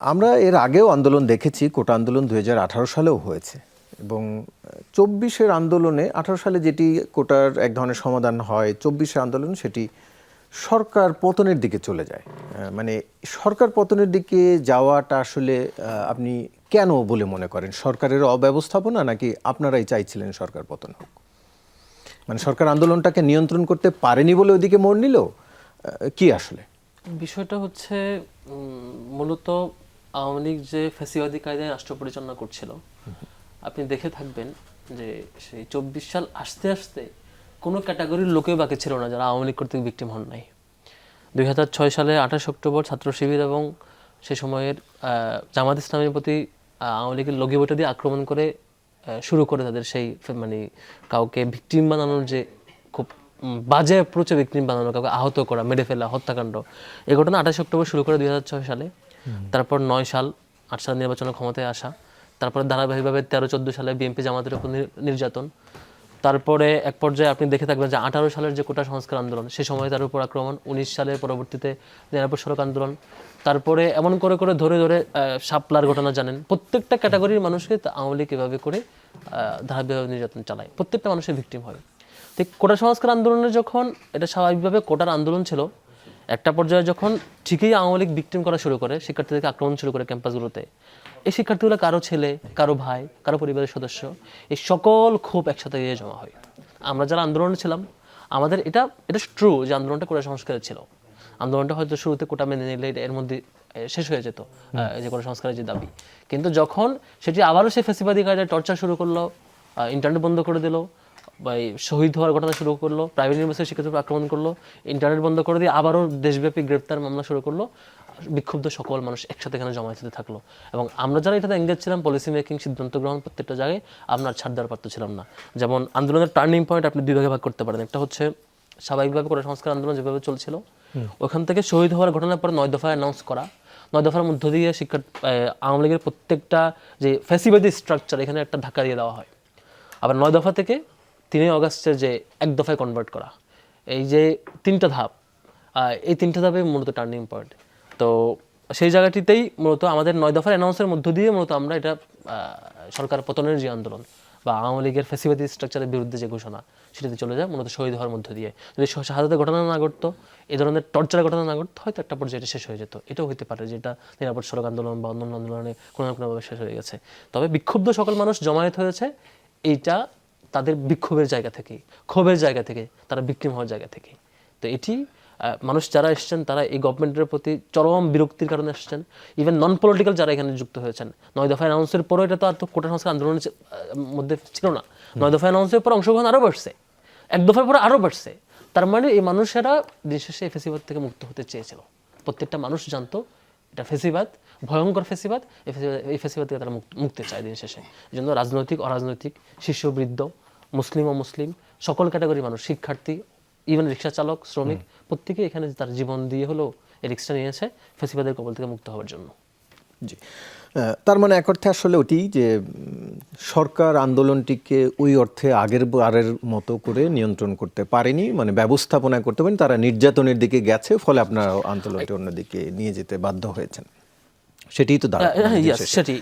আমরা এর আগেও আন্দোলন দেখেছি, কোটা আন্দোলন 2018 সালেও হয়েছে এবং 24-এর আন্দোলনে 18 সালে যেটি কোটার এক ধরনের সমাধান হয়, 24-এর আন্দোলন সেটি সরকার পতনের দিকে চলে যায়। মানে সরকার পতনের দিকে যাওয়াটা আসলে আপনি কেন বলে মনে করেন? সরকারের অব্যবস্থাপনা নাকি আপনারাই চাইছিলেন সরকার পতন হোক? মানে সরকার আন্দোলনটাকে নিয়ন্ত্রণ করতে পারেনি বলে ওইদিকে মোড় নিল, কি আসলে বিষয়টা হচ্ছে মূলত আওয়ামী লীগ যে ফ্যাসিবাদী কায়দায় রাষ্ট্র পরিচালনা করছিল, আপনি দেখে থাকবেন যে সেই 24 সাল আসতে আসতে কোনো ক্যাটাগরির লোকেও বাকি ছিল না যারা আওয়ামী লীগ কর্তৃক ভিকটিম হন নাই। 2006 সালে 28 অক্টোবর ছাত্র শিবির এবং সে সময়ের জামাত ইসলামের প্রতি আওয়ামী লীগের লগি বইটা দিয়ে আক্রমণ করে শুরু করে তাদের সেই মানে কাউকে ভিকটিম বানানোর যে খুব বাজে অ্যাপ্রোচে ভিকটিম বানানো, কাউকে আহত করা, মেরে ফেলা, হত্যাকাণ্ড, এই ঘটনা 28 অক্টোবর শুরু করে 2006 সালে। তারপর 9 সাল 8 সাল নির্বাচনে ক্ষমতায় আসা, তারপরে ধারাবাহিকভাবে 13-14 সালে বিএনপি জামাতের উপর নির্যাতন, তারপরে এক পর্যায়ে আপনি দেখে থাকবেন যে 18 সালের যে কোটা সংস্কার আন্দোলন, সে সময় তার উপর আক্রমণ, 19 সালের পরবর্তীতে নিরাপদ সড়ক আন্দোলন, তারপরে এমন করে করে ধরে ধরে শাপলার ঘটনা জানেন। প্রত্যেকটা ক্যাটাগরির মানুষকে আওয়ামী লীগ এভাবে করে ধারাবাহিকভাবে নির্যাতন চালায়, প্রত্যেকটা মানুষের ভিকটিম হয়। ঠিক কোটা সংস্কার আন্দোলনে যখন এটা স্বাভাবিকভাবে কোটার আন্দোলন ছিল, একটা পর্যায়ে যখন ঠিকই আওয়ামী লীগ ভিকটিম করা শুরু করে, শিক্ষার্থীদেরকে আক্রমণ শুরু করে ক্যাম্পাসগুলোতে, এই শিক্ষার্থীগুলো কারো ছেলে, কারো ভাই, কারো পরিবারের সদস্য, এই সকল ক্ষোভ একসাথে গিয়ে জমা হয়। আমরা যারা আন্দোলনে ছিলাম, আমাদের এটা ট্রু যে আন্দোলনটা কোটা সংস্কারের ছিল। আন্দোলনটা হয়তো শুরুতে কোটা মেনে নিলে এর মধ্যে শেষ হয়ে যেত, যে কোটা সংস্কারের যে দাবি। কিন্তু যখন সেটি আবারও সেই ফ্যাসিবাদী কায়দায় টর্চার শুরু করলো, ইন্টারনেট বন্ধ করে দিল, বা শহীদ হওয়ার ঘটনা শুরু করলো, প্রাইভেট ইউনিভার্সিটি শিক্ষার্থীর আক্রমণ করলো, ইন্টারনেট বন্ধ করে দিয়ে আবারও দেশব্যাপী গ্রেপ্তার মামলা শুরু করলো, বিক্ষুব্ধ সকল মানুষ একসাথে এখানে জমায়েত হতে থাকলো। এবং আমরা যারা এটাতে এঙ্গেজ ছিলাম, পলিসি মেকিং, সিদ্ধান্ত গ্রহণ, প্রত্যেকটা জায়গায় আমরা ছাড় দেওয়ার পারত ছিলাম না। যেমন আন্দোলনের টার্নিং পয়েন্ট আপনি দুই ভাগে ভাগ করতে পারেন। একটা হচ্ছে স্বাভাবিকভাবে কোটা সংস্কার আন্দোলন যেভাবে চলছিল, ওখান থেকে শহীদ হওয়ার ঘটনার পরে 9 দফা অ্যানাউন্স করা, 9 দফার মধ্য দিয়ে আওয়ামী লীগের প্রত্যেকটা যে ফ্যাসিবাদী স্ট্রাকচার এখানে একটা ধাক্কা দিয়ে দেওয়া হয়। আবার 9 দফা থেকে 3 অগাস্টের যে 1 দফায় কনভার্ট করা, এই যে 3টা ধাপ, এই 3টা ধাপে মূলত টার্নিং পয়েন্ট। তো সেই জায়গাটিতেই মূলত আমাদের 9 দফার অ্যানাউন্সের মধ্য দিয়ে মূলত আমরা এটা সরকার পতনের যে আন্দোলন বা আওয়ামী লীগের ফ্যাসিবাদী স্ট্রাকচারের বিরুদ্ধে যে ঘোষণা, সেটাতে চলে যায় মূলত শহীদ হওয়ার মধ্য দিয়ে। যদি শাহাদাতের ঘটনা না ঘটতো, এই ধরনের টর্চারের ঘটনা না ঘটতো, হয়তো একটা পর্যায়ে এটা শেষ হয়ে যেত। এটাও হতে পারে যে এটা নিরাপদ সড়ক আন্দোলন বা অন্যান্য আন্দোলনে কোনো না কোনোভাবে শেষ হয়ে গেছে। তবে বিক্ষুব্ধ সকল মানুষ জমায়েত হয়েছে এইটা তাদের বিক্ষোভের জায়গা থেকে, ক্ষোভের জায়গা থেকে, তারা ভিকটিম হওয়ার জায়গা থেকে। তো এটি মানুষ যারা এসছেন তারা এই গভর্নমেন্টের প্রতি চরম বিরক্তির কারণে এসছেন। ইভেন নন পলিটিক্যাল যারা এখানে যুক্ত হয়েছেন, 9 দফা অ্যানাউন্সের পরও এটা তো আর তো কোটা সংস্কার আন্দোলনের মধ্যে ছিল না। 9 দফা অ্যানাউন্সের পর অংশগ্রহণ আরও বাড়ছে, 1 দফার পরে আরও বাড়ছে। তার মানে এই মানুষেরা দিন শেষে এই ফেসিবাদ থেকে মুক্ত হতে চেয়েছিল। প্রত্যেকটা মানুষ জানতো এটা ফেসিবাদ, ভয়ঙ্কর ফেসিবাদ, এই ফেসিবাদ থেকে তারা মুক্তি চায় দিন শেষে। এই জন্য রাজনৈতিক, অরাজনৈতিক, শিশু, বৃদ্ধ, মুসলিম, অমুসলিম, সকল ক্যাটাগরি মানুষ, শিক্ষার্থী, ইভেন রিক্সা চালক, শ্রমিক, প্রত্যেকেই এখানে তার জীবন দিয়ে হলেও এই রিক্সা নিয়েছে ফেসিবাদের কবল থেকে মুক্ত হওয়ার জন্য। জি, তার মানে এক অর্থে আসলে ওটি যে সরকার আন্দোলনটিকে ওই অর্থে আগের বারের মতো করে নিয়ন্ত্রণ করতে পারেনি, মানে ব্যবস্থাপনা করতে পারেনি, তারা নির্যাতনের দিকে গেছে, ফলে আপনারা আন্দোলনটি অন্যদিকে নিয়ে যেতে বাধ্য হয়েছেন, সেটিই তো দাঁড়ায়। সেটি